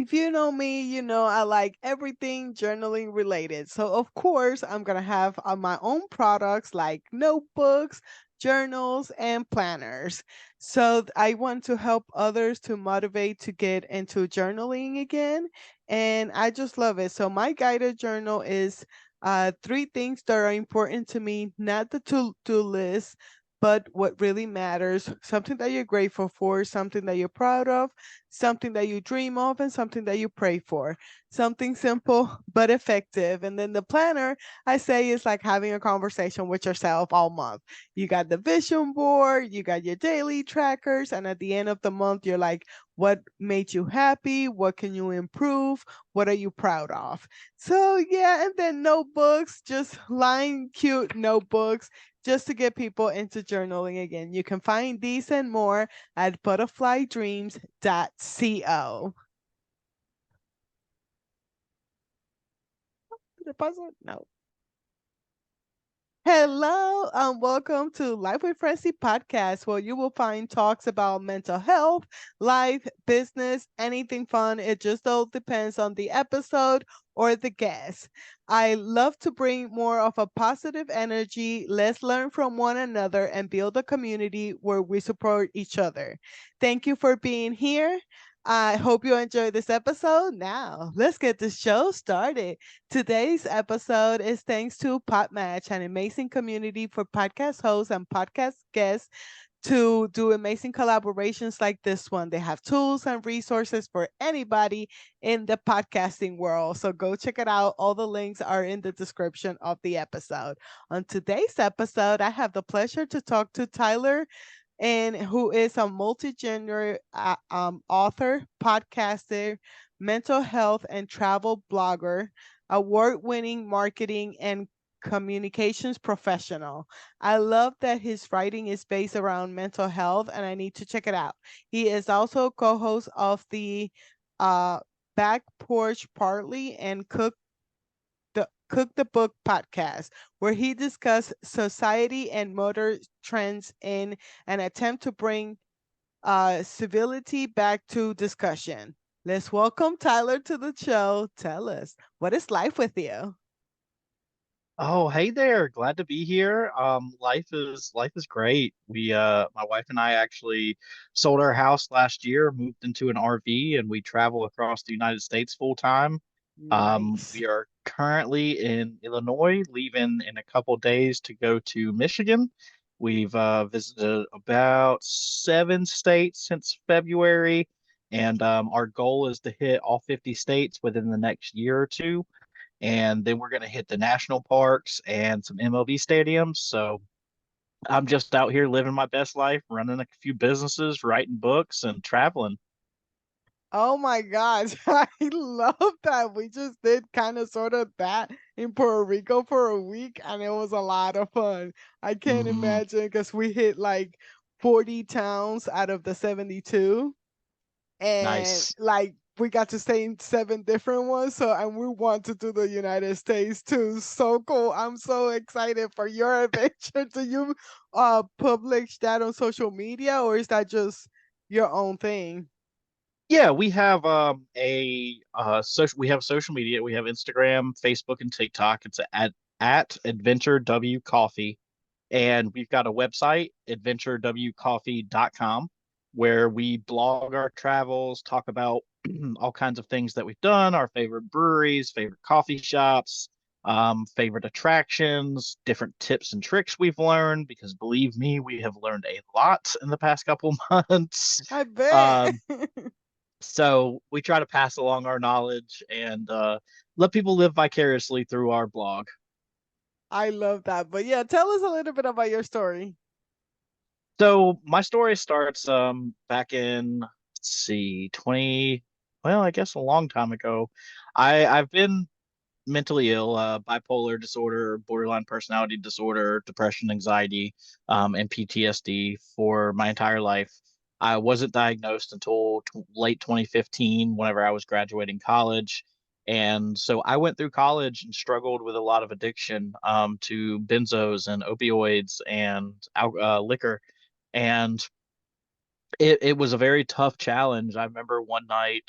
If you know me, you know I like everything journaling related. So, of course, I'm going to have my own products like notebooks, journals, and planners. So, I want to help others to motivate to get into journaling again. And I just love it. So, my guided journal is three things that are important to me, not the to-do list. But what really matters, something that you're grateful for, something that you're proud of, something that you dream of, and something that you pray for. Something simple but effective. And then the planner, I say, is like having a conversation with yourself all month. You got the vision board, you got your daily trackers, and at the end of the month, you're like, what made you happy? What can you improve? What are you proud of? So, yeah, and then notebooks, just line cute notebooks just to get people into journaling again. You can find these and more at butterflydreams.co. ¿Qué pasa? No. Hello, welcome to Life with Francy Podcast, where you will find talks about mental health, life, business, anything fun. It just all depends on the episode or the guest. I love to bring more of a positive energy. Let's learn from one another and build a community where we support each other. Thank you for being here. I hope you enjoyed this episode. Now, let's get the show started. Today's episode is thanks to Podmatch, an amazing community for podcast hosts and podcast guests to do amazing collaborations like this one. They have tools and resources for anybody in the podcasting world. So go check it out. All the links are in the description of the episode. On today's episode, I have the pleasure to talk to Tyler and who is a multi-genre author, podcaster, mental health and travel blogger, award-winning marketing and communications professional. I love that his writing is based around mental health, and I need to check it out. He is also co-host of the uh, Back Porch Parley and Cook the Book podcast, where he discussed society and motor trends in an attempt to bring civility back to discussion. Let's welcome Tyler to the show. Tell us, what is life with you? Oh, hey there. Glad to be here. Life is great. My wife and I actually sold our house last year, moved into an RV, and we travel across the United States full time. Nice. We are currently in Illinois, leaving in a couple days to go to Michigan. We've visited about 7 states since February, and our goal is to hit all 50 states within the next year or two, and then we're going to hit the national parks and some MLB stadiums. So I'm just out here living my best life, running a few businesses, writing books, and traveling. Oh my gosh, I love that. We just did kind of sort of that in Puerto Rico for a week, and it was a lot of fun. I can't Hmm. imagine because we hit like 40 towns out of the 72, and Nice. like we got to stay in seven different ones. So, and we want to do the United States too. So cool. I'm so excited for your adventure. Do you publish that on social media, or is that just your own thing? Yeah, we have we have social media. We have Instagram, Facebook, and TikTok. It's at Adventure W Coffee. And we've got a website, adventurewcoffee.com, where we blog our travels, talk about all kinds of things that we've done, our favorite breweries, favorite coffee shops, favorite attractions, different tips and tricks we've learned, because believe me, we have learned a lot in the past couple months. I bet. Um, so we try to pass along our knowledge and let people live vicariously through our blog. I love that. But yeah, tell us a little bit about your story. So my story starts back in, let's see, 20, well, I guess a long time ago. I've been mentally ill, bipolar disorder, borderline personality disorder, depression, anxiety, and PTSD for my entire life. I wasn't diagnosed until late 2015, whenever I was graduating college. And so I went through college and struggled with a lot of addiction to benzos and opioids and liquor. And it was a very tough challenge. I remember one night,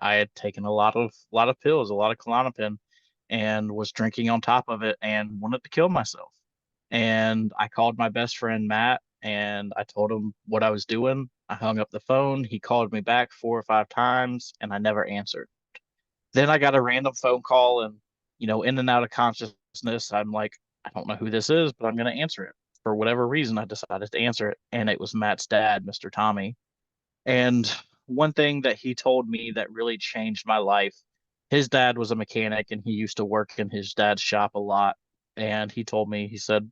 I had taken a lot of pills, a lot of Klonopin, and was drinking on top of it and wanted to kill myself. And I called my best friend Matt and I told him what I was doing. I hung up the phone. He called me back 4 or 5 times and I never answered. Then I got a random phone call and, in and out of consciousness, I'm like, I don't know who this is, but I'm going to answer it. For whatever reason, I decided to answer it. And it was Matt's dad, Mr. Tommy. And one thing that he told me that really changed my life, his dad was a mechanic and he used to work in his dad's shop a lot. And he told me, he said,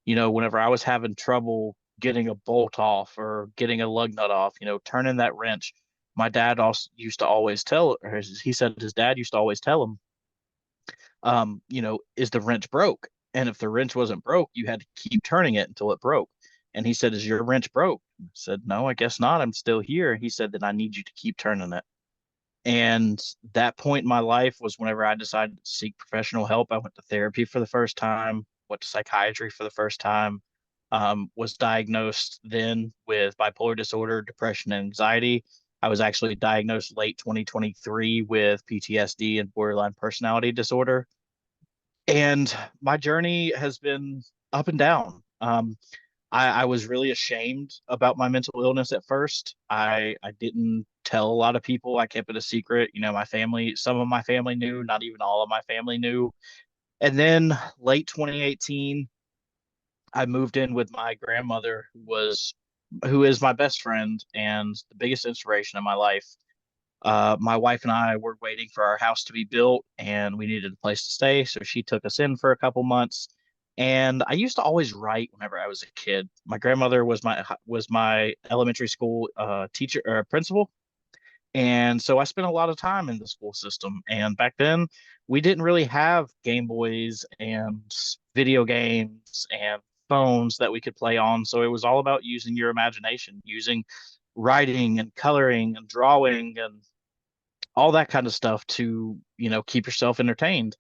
whenever I was having trouble getting a bolt off or getting a lug nut off, turning that wrench, my dad also used to always tell, or he said his dad used to always tell him, is the wrench broke? And if the wrench wasn't broke, you had to keep turning it until it broke. And he said, is your wrench broke? I said, no, I guess not. I'm still here. He said, then I need you to keep turning it. And that point in my life was whenever I decided to seek professional help. I went to therapy for the first time, went to psychiatry for the first time, was diagnosed then with bipolar disorder, depression, and anxiety. I was actually diagnosed late 2023 with PTSD and borderline personality disorder. And my journey has been up and down. I was really ashamed about my mental illness at first. I didn't tell a lot of people. I kept it a secret. My family, some of my family knew, not even all of my family knew. And then late 2018, I moved in with my grandmother, who is my best friend and the biggest inspiration in my life. My wife and I were waiting for our house to be built and we needed a place to stay. So she took us in for a couple months. And I used to always write whenever I was a kid. My grandmother was my elementary school teacher or principal. And so I spent a lot of time in the school system. And back then, we didn't really have Game Boys and video games and phones that we could play on. So it was all about using your imagination, using writing and coloring and drawing and all that kind of stuff to, keep yourself entertained.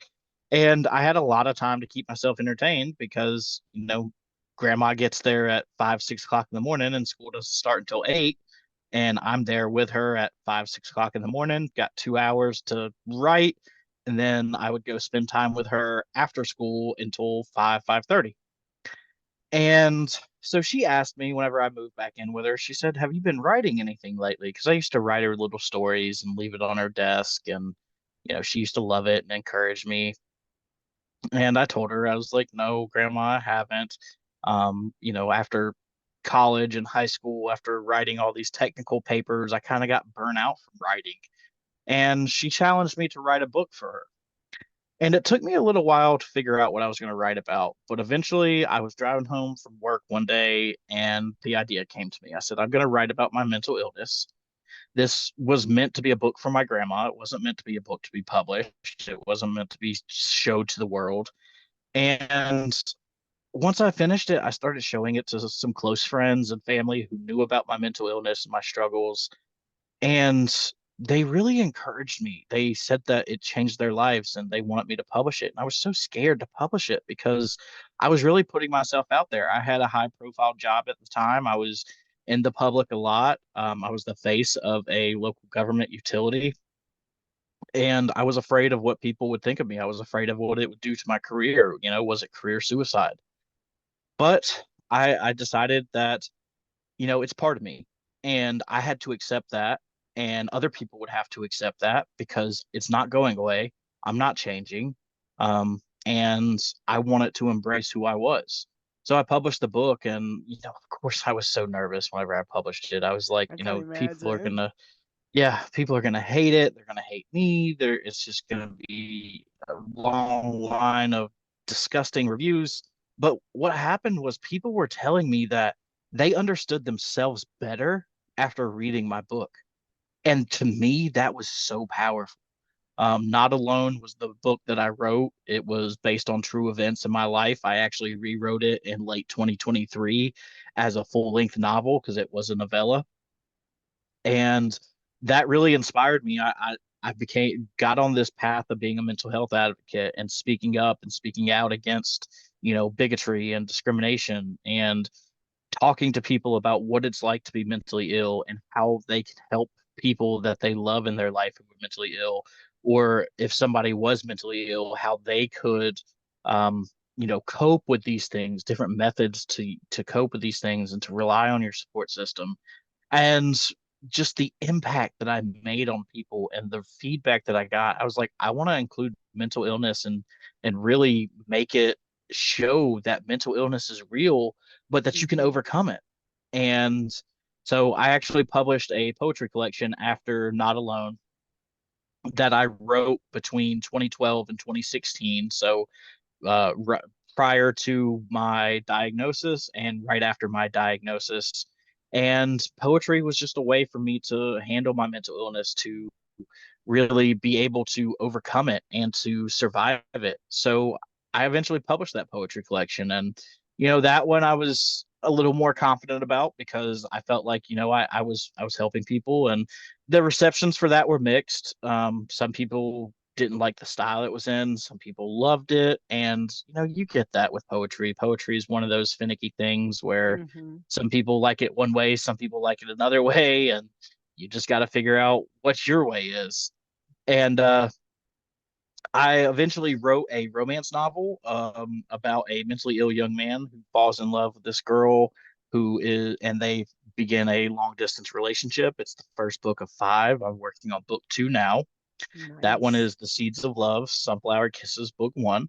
And I had a lot of time to keep myself entertained because, grandma gets there at 5, 6 o'clock in the morning and school doesn't start until 8. And I'm there with her at 5, 6 o'clock in the morning, got 2 hours to write. And then I would go spend time with her after school until 5:30. And so she asked me whenever I moved back in with her, she said, have you been writing anything lately? Because I used to write her little stories and leave it on her desk. And, she used to love it and encourage me. And I told her, I was like, no, Grandma, I haven't. After college and high school, after writing all these technical papers, I kind of got burnt out from writing. And she challenged me to write a book for her. And it took me a little while to figure out what I was going to write about. But eventually, I was driving home from work one day and the idea came to me. I said, I'm going to write about my mental illness. This was meant to be a book for my grandma. It wasn't meant to be a book to be published, it wasn't meant to be showed to the world. And once I finished it, I started showing it to some close friends and family who knew about my mental illness and my struggles. And they really encouraged me. They said that it changed their lives and they wanted me to publish it. And I was so scared to publish it because I was really putting myself out there. I had a high profile job at the time. I was in the public a lot. I was the face of a local government utility. And I was afraid of what people would think of me. I was afraid of what it would do to my career. Was it career suicide? But I decided that it's part of me. And I had to accept that. And other people would have to accept that because it's not going away. I'm not changing. And I wanted to embrace who I was. So I published the book. And, of course, I was so nervous whenever I published it. I was like, I can imagine. people are going to hate it. They're going to hate me. It's just going to be a long line of disgusting reviews. But what happened was people were telling me that they understood themselves better after reading my book. And to me, that was so powerful. Not Alone was the book that I wrote. It was based on true events in my life. I actually rewrote it in late 2023 as a full length novel because it was a novella. And that really inspired me. I got on this path of being a mental health advocate and speaking up and speaking out against, bigotry and discrimination and talking to people about what it's like to be mentally ill and how they can help people that they love in their life who were mentally ill, or if somebody was mentally ill, how they could, um, cope with these things, different methods to cope with these things, and to rely on your support system. And just the impact that I made on people and the feedback that I got, I was like, I want to include mental illness and really make it show that mental illness is real, but that you can Mhm. overcome it. And so I actually published a poetry collection after Not Alone that I wrote between 2012 and 2016. So prior to my diagnosis and right after my diagnosis. And poetry was just a way for me to handle my mental illness, to really be able to overcome it and to survive it. So I eventually published that poetry collection. And, that one I was a little more confident about because I felt like, I was helping people, and the receptions for that were mixed. Some people didn't like the style it was in. Some people loved it. And, you get that with poetry. Poetry is one of those finicky things where Mhm. some people like it one way, some people like it another way. And you just got to figure out what your way is. And I eventually wrote a romance novel about a mentally ill young man who falls in love with this girl and they begin a long distance relationship. It's the first book of five. I'm working on book two now. That one Nice. is The Seeds of Love, Sunflower Kisses, book one.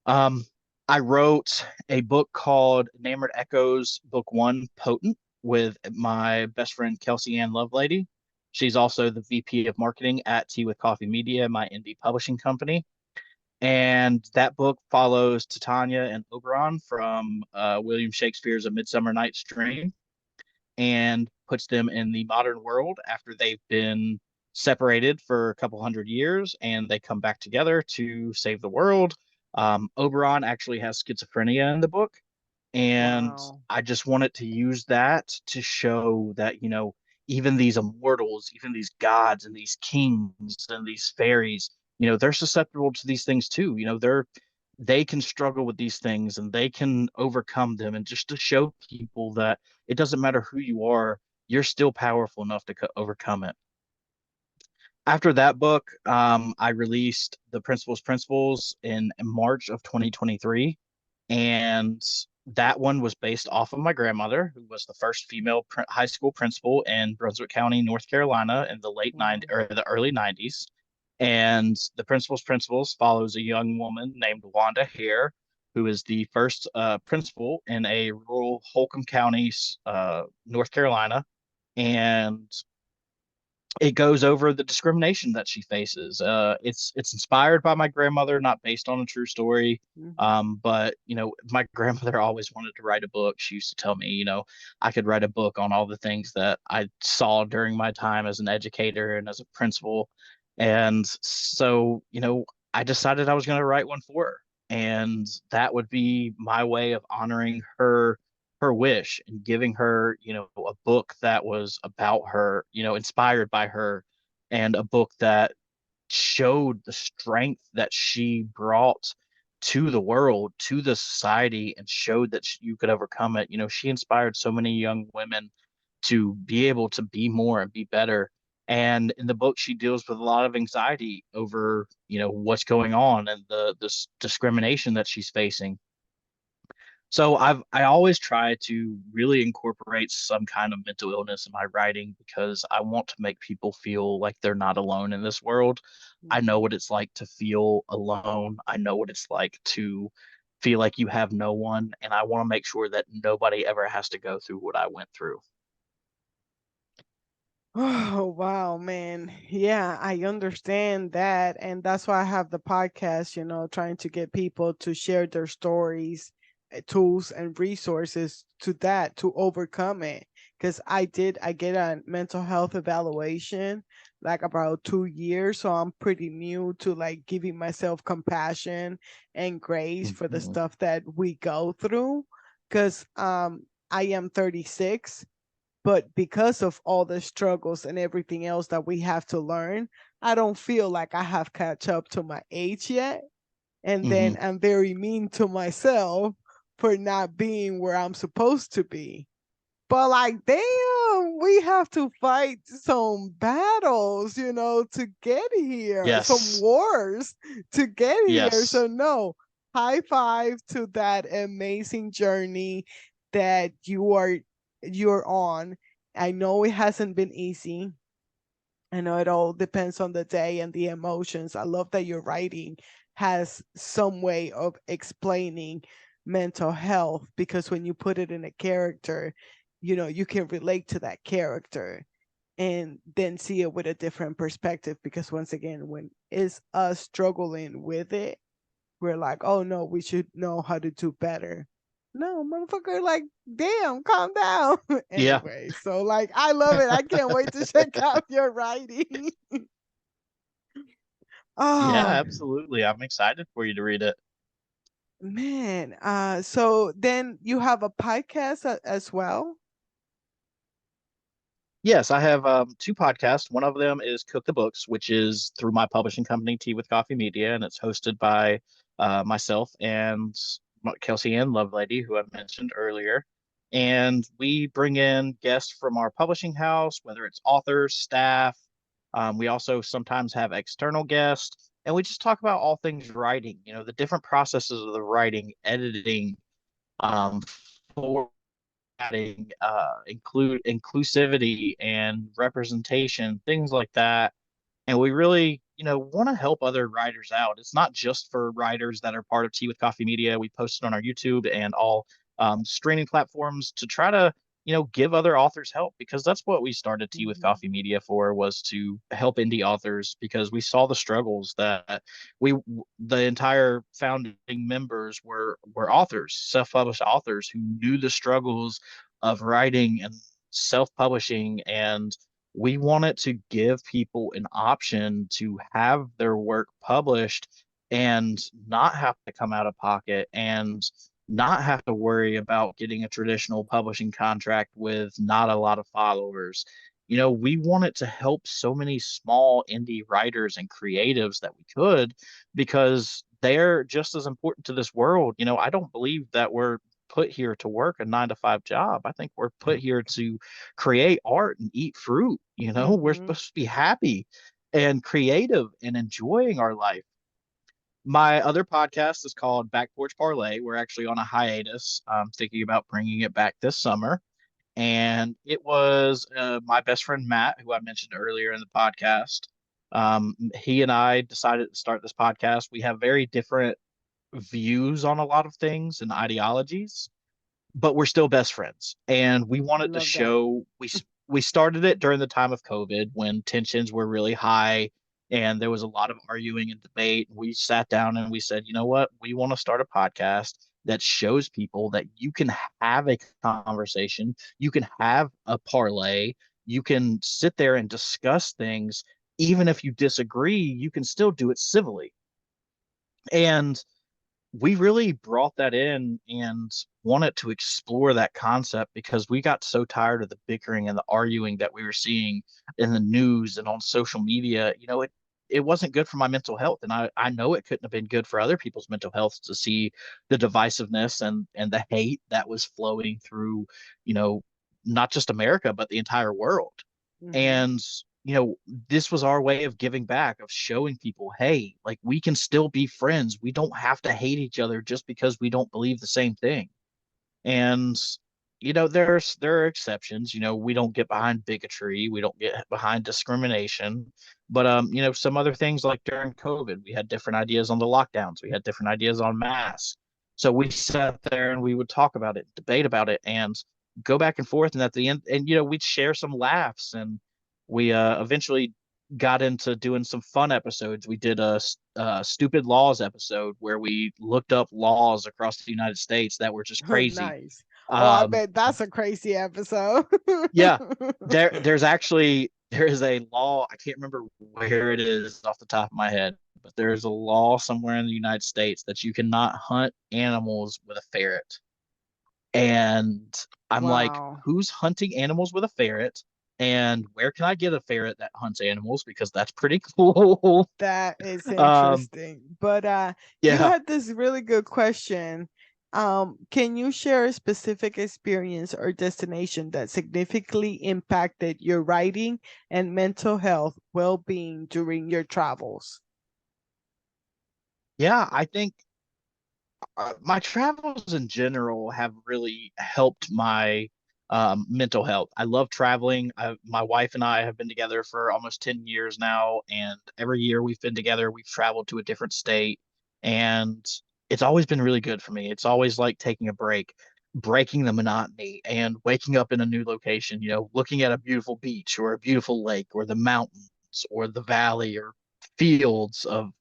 Um, I wrote a book called Enamored Echoes, book one, Potent, with my best friend Kelsey Ann Lovelady. She's also the VP of marketing at Tea with Coffee Media, my indie publishing company. And that book follows Titania and Oberon from William Shakespeare's A Midsummer Night's Dream and puts them in the modern world after they've been separated for a couple hundred years and they come back together to save the world. Oberon actually has schizophrenia in the book. And Wow. I just wanted to use that to show that, even these immortals, even these gods and these kings and these fairies, they're susceptible to these things too. They can struggle with these things and they can overcome them. And just to show people that it doesn't matter who you are, you're still powerful enough to overcome it. After that book, I released The Principles in March of 2023. And that one was based off of my grandmother, who was the first female high school principal in Brunswick County, North Carolina, in the late Wow. 90s or the early 90s. And the Principles follows a young woman named Wanda Hare, who is the first principal in a rural Holcomb County, North Carolina. And it goes over the discrimination that she faces. It's inspired by my grandmother, not based on a true story. Mhm. But my grandmother always wanted to write a book. She used to tell me, I could write a book on all the things that I saw during my time as an educator and as a principal. And so, I decided I was going to write one for her, and that would be my way of honoring her wish and giving her, a book that was about her, inspired by her, and a book that showed the strength that she brought to the world, to the society, and showed that you could overcome it. She inspired so many young women to be able to be more and be better. And in the book, she deals with a lot of anxiety over, what's going on and the this discrimination that she's facing. So I always try to really incorporate some kind of mental illness in my writing because I want to make people feel like they're not alone in this world. I know Mhm. what it's like to feel alone. I know what it's like to feel like you have no one, and I want to make sure that nobody ever has to go through what I went through. Oh, wow, man. Yeah, I understand that. And that's why I have the podcast, trying to get people to share their stories, tools, and resources to that to overcome it. Because I get a mental health evaluation like about 2 years. So I'm pretty new to like giving myself compassion and grace for the Mhm. stuff that we go through. Because I am 36, but because of all the struggles and everything else that we have to learn, I don't feel like I have catch up to my age yet. And then Mhm. I'm very mean to myself for not being where I'm supposed to be. But like, damn, we have to fight some battles, to get here, some Yes. wars to get here. Yes. So no, high five to that amazing journey that you're on. I know it hasn't been easy. I know it all depends on the day and the emotions. I love that your writing has some way of explaining mental health because when you put it in a character, you can relate to that character and then see it with a different perspective. Because once again, when it's us struggling with it, we're like, oh no, we should know how to do better. No, motherfucker, like, damn, calm down. Yeah. Anyway, so like, I love it. I can't wait to check out your writing. Yeah, Oh absolutely. I'm excited for you to read it. man. So then you have a podcast as well? Yes, I have two podcasts. One of them is Cook the Books, which is through my publishing company, Tea with Coffee Media, and it's hosted by myself and Kelsey Ann Lovelady, who I mentioned earlier. And we bring in guests from our publishing house, whether it's authors, staff. We also sometimes have external guests, and we just talk about all things writing, the different processes of the writing, editing, um, adding inclusivity and representation, things like that. And we really, want to help other writers out. It's not just for writers that are part of Tea with Coffee Media. We post it on our YouTube and all streaming platforms to try to, give other authors help, because that's what we started Tea with Mhm. Coffee Media for, was to help indie authors, because we saw the struggles that we, the entire founding members were authors, self-published authors who knew the struggles of writing and self-publishing, and we wanted to give people an option to have their work published and not have to come out of pocket and not have to worry about getting a traditional publishing contract with not a lot of followers. We wanted to help so many small indie writers and creatives that we could, because they're just as important to this world. I don't believe that we're put here to work a 9 to 5 job. I think we're put here to create art and eat fruit. We're Mhm. supposed to be happy and creative and enjoying our life. My other podcast is called Back Porch Parley. We're actually on a hiatus. I'm thinking about bringing it back this summer. And it was my best friend Matt, who I mentioned earlier in the podcast. He and I decided to start this podcast. We have very different views on a lot of things and ideologies, but we're still best friends. And we I wanted to love that. show we started it during the time of COVID when tensions were really high and there was a lot of arguing and debate. We sat down and we said, you know what? We want to start a podcast that shows people that you can have a conversation, you can have a parlay, you can sit there and discuss things. Even if you disagree, you can still do it civilly. And we really brought that in and wanted to explore that concept, because we got so tired of the bickering and the arguing that we were seeing in the news and on social media. It wasn't good for my mental health. And I know it couldn't have been good for other people's mental health to see the divisiveness and the hate that was flowing through, you know, not just America, but the entire world. Mhm. And, you know, this was our way of giving back, of showing people, hey, like, we can still be friends. We don't have to hate each other just because we don't believe the same thing. And, there are exceptions. We don't get behind bigotry, we don't get behind discrimination. But some other things, like during COVID, we had different ideas on the lockdowns, we had different ideas on masks. So we sat there and we would talk about it, debate about it, and go back and forth. And at the end, and we'd share some laughs. And we eventually got into doing some fun episodes. We did a stupid laws episode where we looked up laws across the United States that were just crazy. Nice. Oh, I um, bet that's a crazy episode. yeah, there is a law. I can't remember where it is off the top of my head, but there's a law somewhere in the United States that you cannot hunt animals with a ferret. And I'm like, Wow. who's hunting animals with a ferret? And where can I get a ferret that hunts animals? Because that's pretty cool. That is um, interesting. But you yeah. had this really good question. Can you share a specific experience or destination that significantly impacted your writing and mental health well-being during your travels? Yeah, I think my travels in general have really helped my mental health. I love traveling. My wife and I have been together for almost 10 years now, and every year we've been together, we've traveled to a different state, and it's always been really good for me. It's always like taking a break, breaking the monotony, and waking up in a new location, looking at a beautiful beach or a beautiful lake or the mountains or the valley or fields of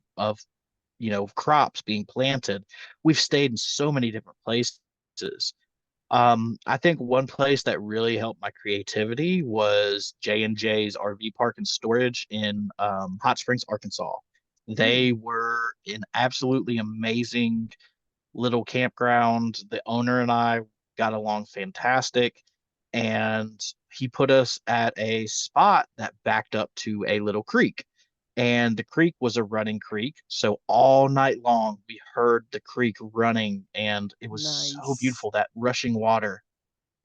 crops being planted. We've stayed in so many different places. I think one place that really helped my creativity was J&J's RV Park and Storage in Hot Springs, Arkansas. Hmm, They were an absolutely amazing little campground. The owner and I got along fantastic, and he put us at a spot that backed up to a little creek. And the creek was a running creek. So all night long, we heard the creek running, and it was so nice. beautiful, that rushing water.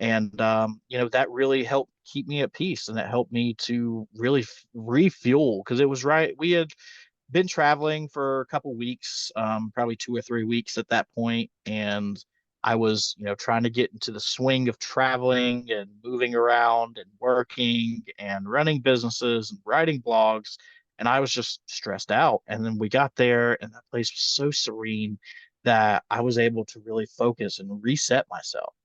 And, that really helped keep me at peace. And that helped me to really refuel because it was right. We had been traveling for a couple weeks, probably 2 or 3 weeks at that point, and I was, trying to get into the swing of traveling and moving around and working and running businesses and writing blogs, and I was just stressed out. And then we got there, and that place was so serene that I was able to really focus and reset myself.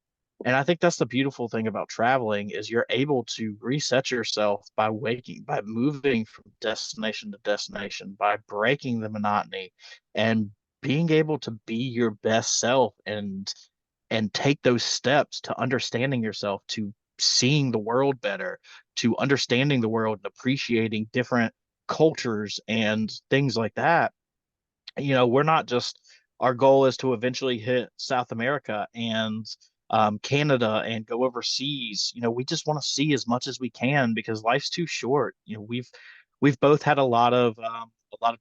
And I think that's the beautiful thing about traveling is you're able to reset yourself by moving from destination to destination, by breaking the monotony and being able to be your best self and take those steps to understanding yourself, to seeing the world better, to understanding the world and appreciating different cultures and things like that. We're not just, our goal is to eventually hit South America and Canada and go overseas. We just want to see as much as we can because life's too short. We've both had a lot of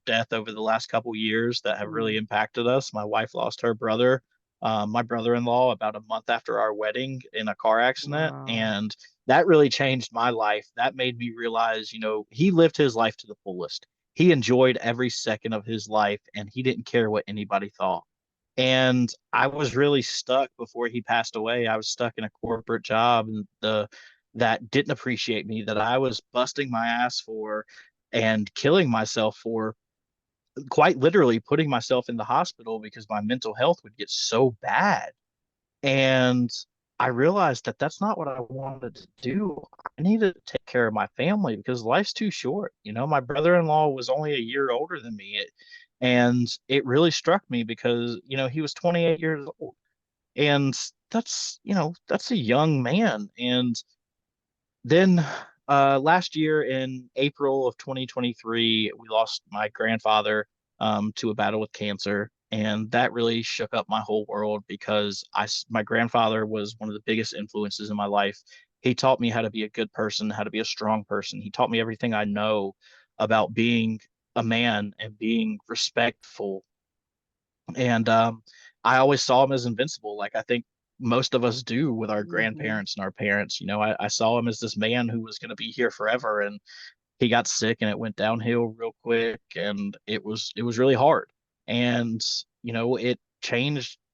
death over the last couple years that have really Mm, impacted us. My wife lost her brother, my brother-in-law, about a month after our wedding in a car accident, wow. and that really changed my life. That made me realize, he lived his life to the fullest. He enjoyed every second of his life and he didn't care what anybody thought. And I was really stuck before he passed away. I was stuck in a corporate job and the that didn't appreciate me, that I was busting my ass for and killing myself for, quite literally putting myself in the hospital because my mental health would get so bad. And I realized that that's not what I wanted to do. I needed to take care of my family because life's too short. My brother-in-law was only a year older than me. And it really struck me because, he was 28 years old. And that's a young man. And then last year in April of 2023, we lost my grandfather to a battle with cancer. And that really shook up my whole world because my grandfather was one of the biggest influences in my life. He taught me how to be a good person, how to be a strong person. He taught me everything I know about being a man and being respectful. And I always saw him as invincible. Like I think most of us do with our Hmm. grandparents and our parents. I saw him as this man who was going to be here forever, and he got sick and it went downhill real quick, and it was really hard. And it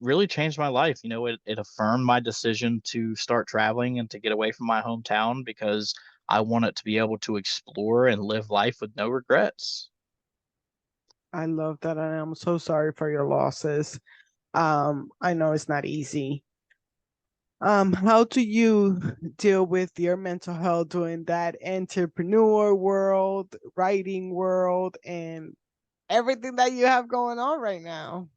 really changed my life. It affirmed my decision to start traveling and to get away from my hometown because I wanted to be able to explore and live life with no regrets. I love that. And I'm so sorry for your losses. I know it's not easy. How do you deal with your mental health during that entrepreneur world, writing world, and everything that you have going on right now?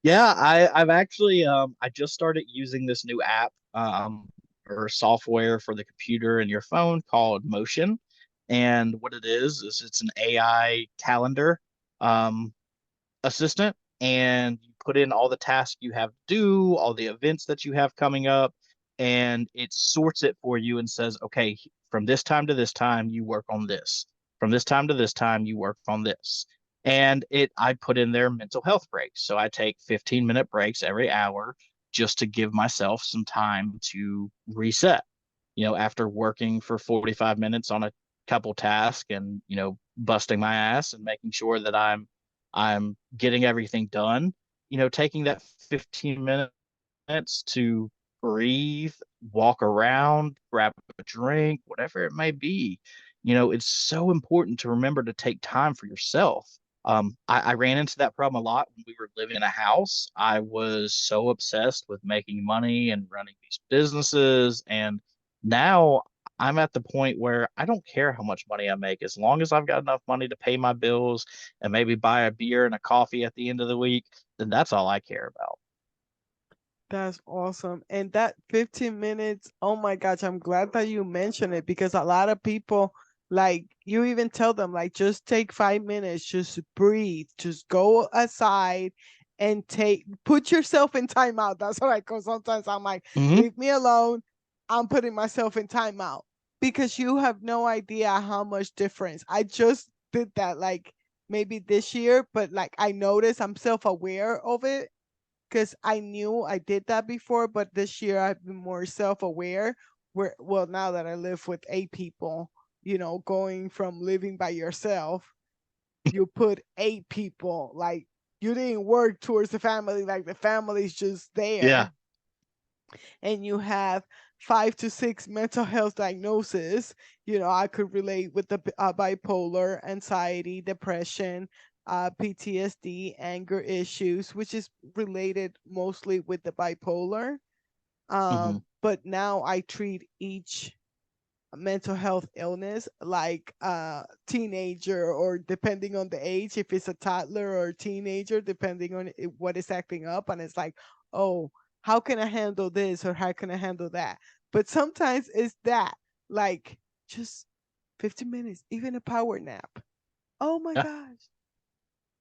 Yeah, I've actually I just started using this new app or software for the computer and your phone called Motion. And what it is it's an AI calendar um assistant, and you put in all the tasks you have to do, all the events that you have coming up, and it sorts it for you and says, okay, from this time to this time you work on this. From this time to this time you work on this. And I put in there mental health breaks. So I take 15-minute breaks every hour just to give myself some time to reset. After working for 45 minutes on a couple tasks and, busting my ass and making sure that I'm getting everything done, taking that 15 minutes to breathe, walk around, grab a drink, whatever it may be. It's so important to remember to take time for yourself. I ran into that problem a lot when we were living in a house. I was so obsessed with making money and running these businesses. And now I'm at the point where I don't care how much money I make, as long as I've got enough money to pay my bills and maybe buy a beer and a coffee at the end of the week, then that's all I care about. That's awesome. And that 15 minutes, oh my gosh, I'm glad that you mentioned it because a lot of people, like, you even tell them, like, just take 5 minutes, just breathe, just go aside and put yourself in timeout. That's what I call sometimes. I'm like, Hmm. leave me alone. I'm putting myself in timeout because you have no idea how much difference. I just did that, like, maybe this year, but like, I noticed I'm self aware of it because I knew I did that before, but this year I've been more self-aware. Where, well, now that I live with 8 people, going from living by yourself, you put 8 people, like, you didn't work towards the family, like the family's just Yeah. there, and you have 5 to 6 mental health diagnoses. I could relate with the bipolar, anxiety, depression, PTSD, anger issues, which is related mostly with the bipolar. Hmm. But now I treat each mental health illness like a teenager, or depending on the age, if it's a toddler or a teenager, depending on what is acting up. And it's like, oh, how can I handle this or how can I handle that? But sometimes it's that, like, just 15 minutes, even a power nap. Oh my Yeah, gosh.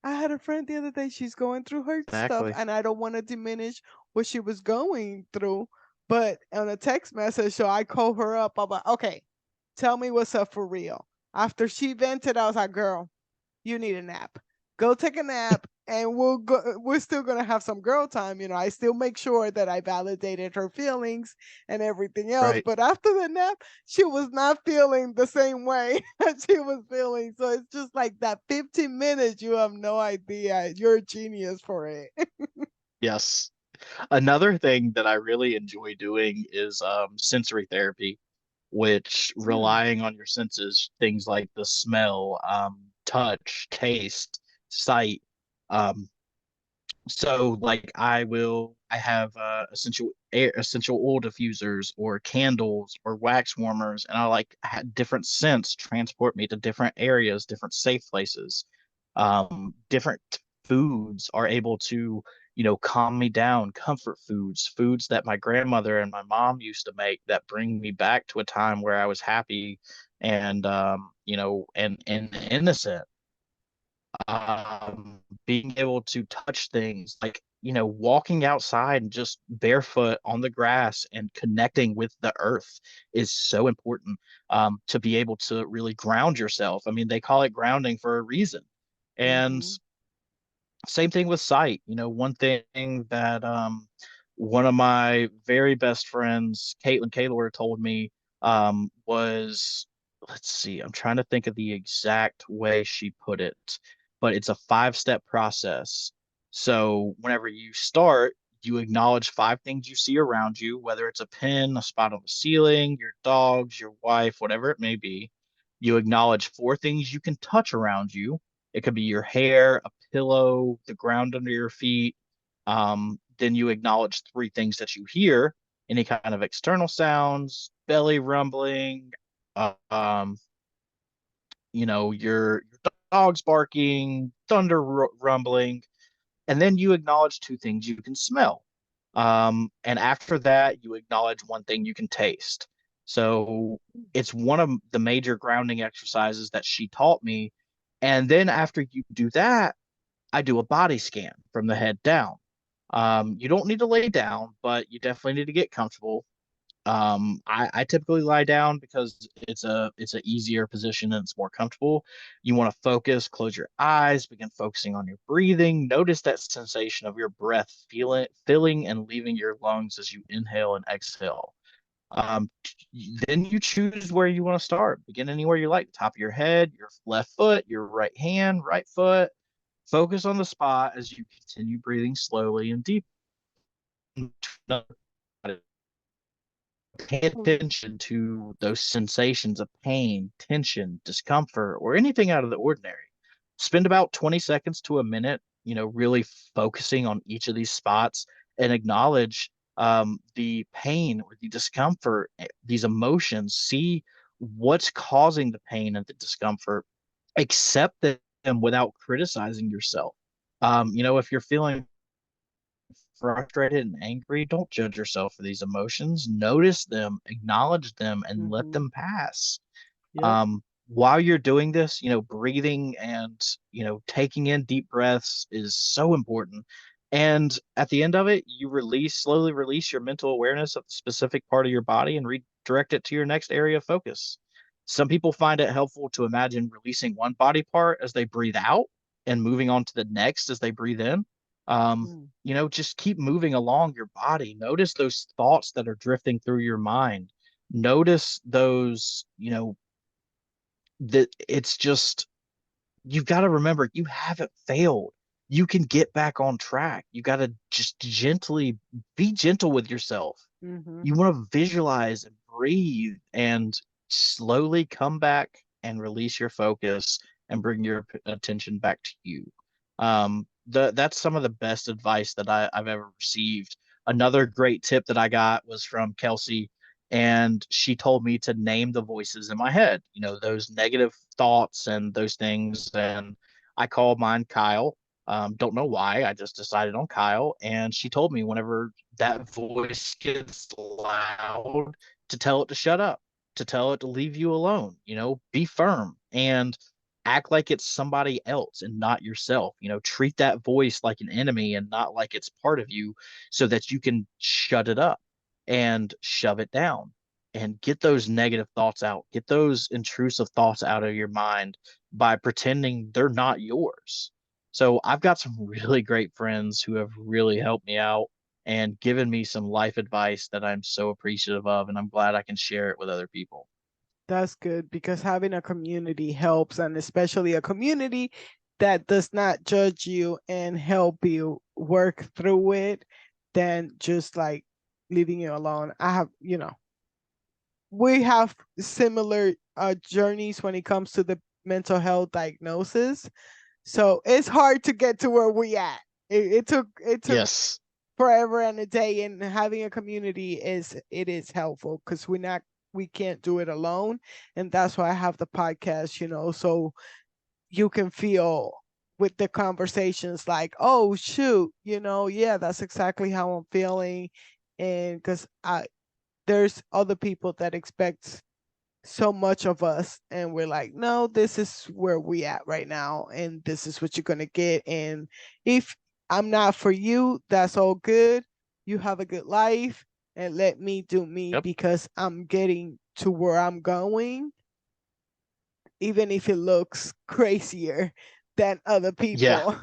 I had a friend the other day, she's going through her stuff, exactly. and I don't want to diminish what she was going through. But on a text message, so I call her up. I'm like, okay, tell me what's up for real. After she vented, I was like, girl, you need a nap. Go take a nap, and we'll go. We're still gonna have some girl time. I still make sure that I validated her feelings and everything else. Right. But after the nap, she was not feeling the same way that she was feeling. So it's just like that 15 minutes. You have no idea. You're a genius for it. Yes. Another thing that I really enjoy doing is sensory therapy, which Hmm. relying on your senses, things like the smell, touch, taste, sight. Um, so like I have essential oil diffusers or candles or wax warmers, and I like different scents transport me to different areas, different safe places. Different foods are able to, calm me down, comfort foods, foods that my grandmother and my mom used to make that bring me back to a time where I was happy and and innocent. Being able to touch things like, walking outside and just barefoot on the grass and connecting with the earth is so important, to be able to really ground yourself. I mean, they call it grounding for a reason. And Hmm. same thing with sight. One thing that one of my very best friends, Caitlin Kaylor, told me was, let's see, I'm trying to think of the exact way she put it, but it's a 5-step process. So whenever you start, you acknowledge 5 things you see around you, whether it's a pin, a spot on the ceiling, your dogs, your wife, whatever it may be. You acknowledge 4 things you can touch around you. It could be your hair, a pillow, the ground under your feet. Then you acknowledge 3 things that you hear, any kind of external sounds, belly rumbling, um, your dog's barking, thunder rumbling, and then you acknowledge 2 things you can smell. And after that, you acknowledge 1 thing you can taste. So it's one of the major grounding exercises that she taught me. And then after you do that, I do a body scan from the head down. You don't need to lay down, but you definitely need to get comfortable. I typically lie down because it's a easier position and it's more comfortable. You want to focus, close your eyes, begin focusing on your breathing. Notice that sensation of your breath, feel it filling and leaving your lungs as you inhale and exhale. Um, then you choose where you want to start. Begin anywhere you like, top of your head, your left foot, your right hand, right foot. Focus on the spot as you continue breathing slowly and deep. Pay attention to those sensations of pain, tension, discomfort, or anything out of the ordinary. Spend about 20 seconds to a minute, really focusing on each of these spots and acknowledge the pain or the discomfort, these emotions. See what's causing the pain and the discomfort. Accept them without criticizing yourself. If you're feeling frustrated and angry, don't judge yourself for these emotions. Notice them, acknowledge them, and let Mm-hmm. them pass. Yep. While you're doing this, breathing and, taking in deep breaths is so important. And at the end of it, you slowly release your mental awareness of the specific part of your body and redirect it to your next area of focus. Some people find it helpful to imagine releasing one body part as they breathe out and moving on to the next as they breathe in. Mm. Just keep moving along your body. Notice those thoughts that are drifting through your mind. Notice those, that it's just you've got to remember you haven't failed. You can get back on track. You got to just gently be gentle with yourself. Mm-hmm. You want to visualize and breathe and slowly come back and release your focus and bring your attention back to you. That's some of the best advice that I've ever received. Another great tip that I got was from Kelsey, and she told me to name the voices in my head, those negative thoughts and those things. And I called mine Kyle. Don't know why. I just decided on Kyle. And she told me whenever that voice gets loud, to tell it to shut up, to tell it to leave you alone, be firm and act like it's somebody else and not yourself. Treat that voice like an enemy and not like it's part of you so that you can shut it up and shove it down and get those negative thoughts out, get those intrusive thoughts out of your mind by pretending they're not yours. So I've got some really great friends who have really helped me out and given me some life advice that I'm so appreciative of, and I'm glad I can share it with other people. That's good because having a community helps, and especially a community that does not judge you and help you work through it, than just like leaving you alone. We have similar journeys when it comes to the mental health diagnosis. So it's hard to get to where we at. It took Yes. forever and a day, and having a community is helpful because we can't do it alone, and that's why I have the podcast, so you can feel with the conversations like, oh shoot, yeah, that's exactly how I'm feeling. And because I there's other people that expect so much of us, and we're like, no, this is where we at right now, and this is what you're gonna get. And if I'm not for you, that's all good. You have a good life, and let me do me Yep. because I'm getting to where I'm going, even if it looks crazier than other Yeah. people.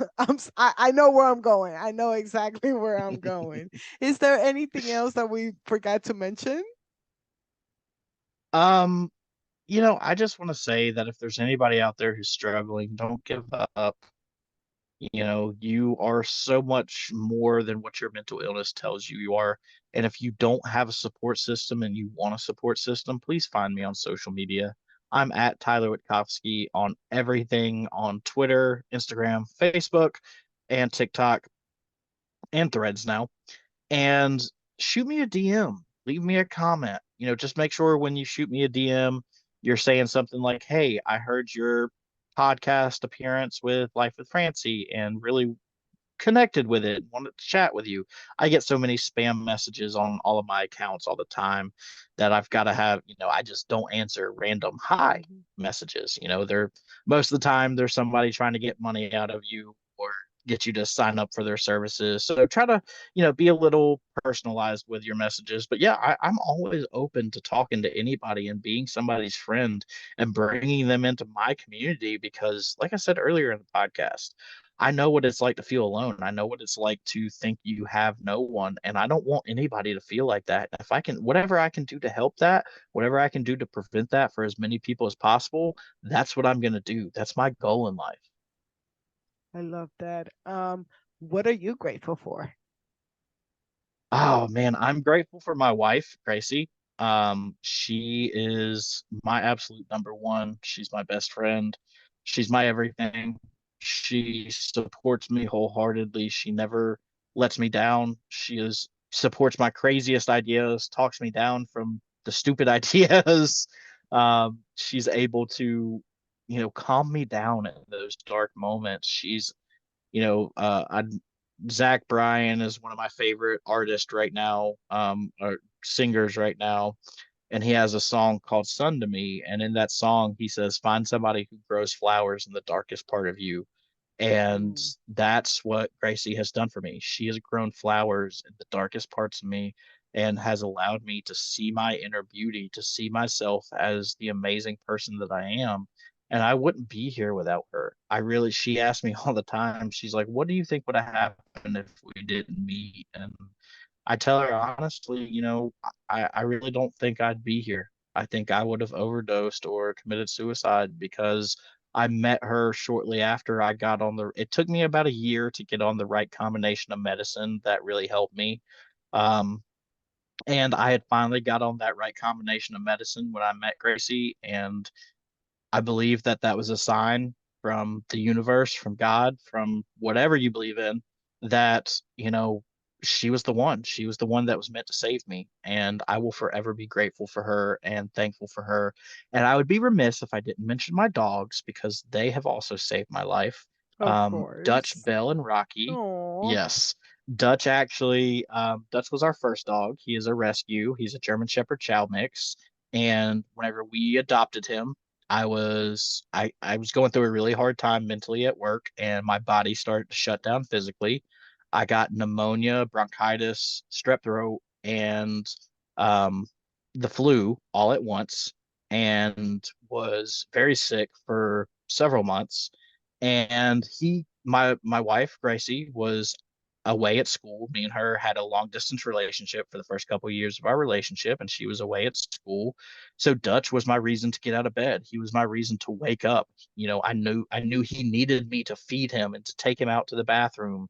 I know where I'm going. I know exactly where I'm going. Is there anything else that we forgot to mention? Um, I just want to say that if there's anybody out there who's struggling, don't give up. You are so much more than what your mental illness tells you are. And if you don't have a support system and you want a support system, please find me on social media. I'm at Tyler Wittkofsky on everything on Twitter, Instagram, Facebook, and TikTok and Threads now. And shoot me a DM, leave me a comment. Just make sure when you shoot me a DM, you're saying something like, "Hey, I heard your podcast appearance with Life with Francie and really connected with it, wanted to chat with you." I get so many spam messages on all of my accounts all the time that I've got to have, I just don't answer random hi Mhm. messages. They're most of the time there's somebody trying to get money out of you or get you to sign up for their services. So try to, be a little personalized with your messages. But yeah, I'm always open to talking to anybody and being somebody's friend and bringing them into my community because, like I said earlier in the podcast, I know what it's like to feel alone. I know what it's like to think you have no one, and I don't want anybody to feel like that. If I can, whatever I can do to help that, whatever I can do to prevent that for as many people as possible, that's what I'm going to do. That's my goal in life. I love that. What are you grateful for? Oh man, I'm grateful for my wife, Gracie. She is my absolute number one. She's my best friend. She's my everything. She supports me wholeheartedly. She never lets me down. She is supports my craziest ideas, talks me down from the stupid ideas. She's able to, calm me down in those dark moments. I Zach Bryan is one of my favorite artists right now, or singers right now, and he has a song called "Sun to Me," and in that song he says, "Find somebody who grows flowers in the darkest part of you." And Mm, that's what Gracie has done for me. She has grown flowers in the darkest parts of me and has allowed me to see my inner beauty, to see myself as the amazing person that I am. And I wouldn't be here without her. She asked me all the time, she's like, "What do you think would have happened if we didn't meet?" And I tell her honestly, I really don't think I'd be here. I think I would have overdosed or committed suicide because I met her shortly after I got on it took me about a year to get on the right combination of medicine that really helped me. Um, and I had finally got on that right combination of medicine when I met Gracie, and I believe that that was a sign from the universe, from God, from whatever you believe in, that, she was the one. She was the one that was meant to save me. And I will forever be grateful for her and thankful for her. And I would be remiss if I didn't mention my dogs because they have also saved my life. of Dutch, course. Belle, and Rocky. Oh, Yes. Dutch was our first dog. He is a rescue. He's a German Shepherd Chow mix. And whenever we adopted him, I was going through a really hard time mentally at work and my body started to shut down physically. I got pneumonia, bronchitis, strep throat, and um, the flu all at once and was very sick for several months. And my wife, Gracie, was away at school. Me and her had a long distance relationship for the first couple of years of our relationship, and she was away at school. So Dutch was my reason to get out of bed. He was my reason to wake up. I knew he needed me to feed him and to take him out to the bathroom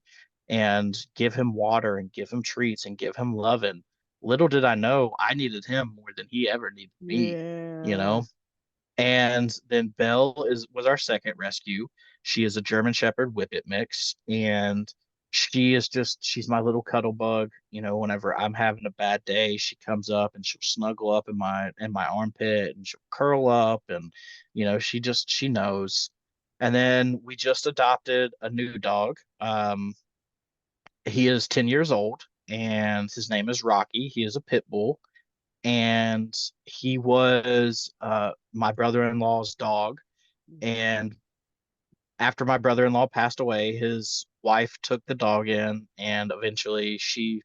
and give him water and give him treats and give him love. And little did I know I needed him more than he ever needed me, you yeah. know? And then Belle was our second rescue. She is a German Shepherd Whippet mix, and she's my little cuddle bug. Whenever I'm having a bad day, she comes up and she'll snuggle up in my armpit and she'll curl up and she knows. And then we just adopted a new dog. He is 10 years old and his name is Rocky. He is a pit bull and he was my brother-in-law's dog. And after my brother-in-law passed away, his wife took the dog in, and eventually she,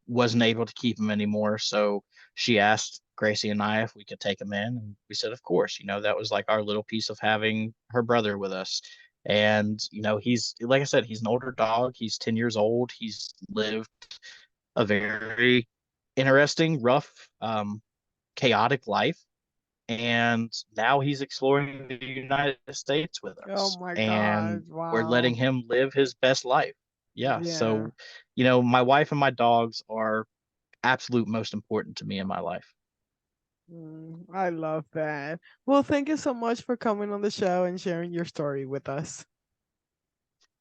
wasn't able to keep him anymore. So she asked Gracie and I if we could take him in, and we said, of course. That was like our little piece of having her brother with us. And he's like I said, he's an older dog. He's 10 years old. He's lived a very interesting, rough, chaotic life. And now he's exploring the United States with Oh us, my and God. we're letting Wow. him live his best life. Yeah. Yeah. So, my wife and my dogs are absolute most important to me in my life. I love that. Well, thank you so much for coming on the show and sharing your story with us.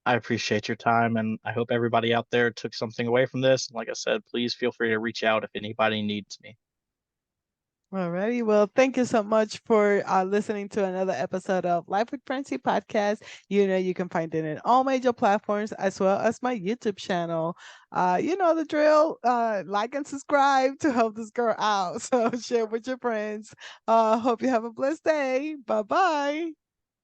I appreciate your time, and I hope everybody out there took something away from this. Like I said, please feel free to reach out if anybody needs me. Alrighty. Well, thank you so much for listening to another episode of Life with Francie Podcast. You can find it in all major platforms as well as my YouTube channel. You know the drill. Like and subscribe to help this girl out. So share with your friends. Hope you have a blessed day. Bye bye.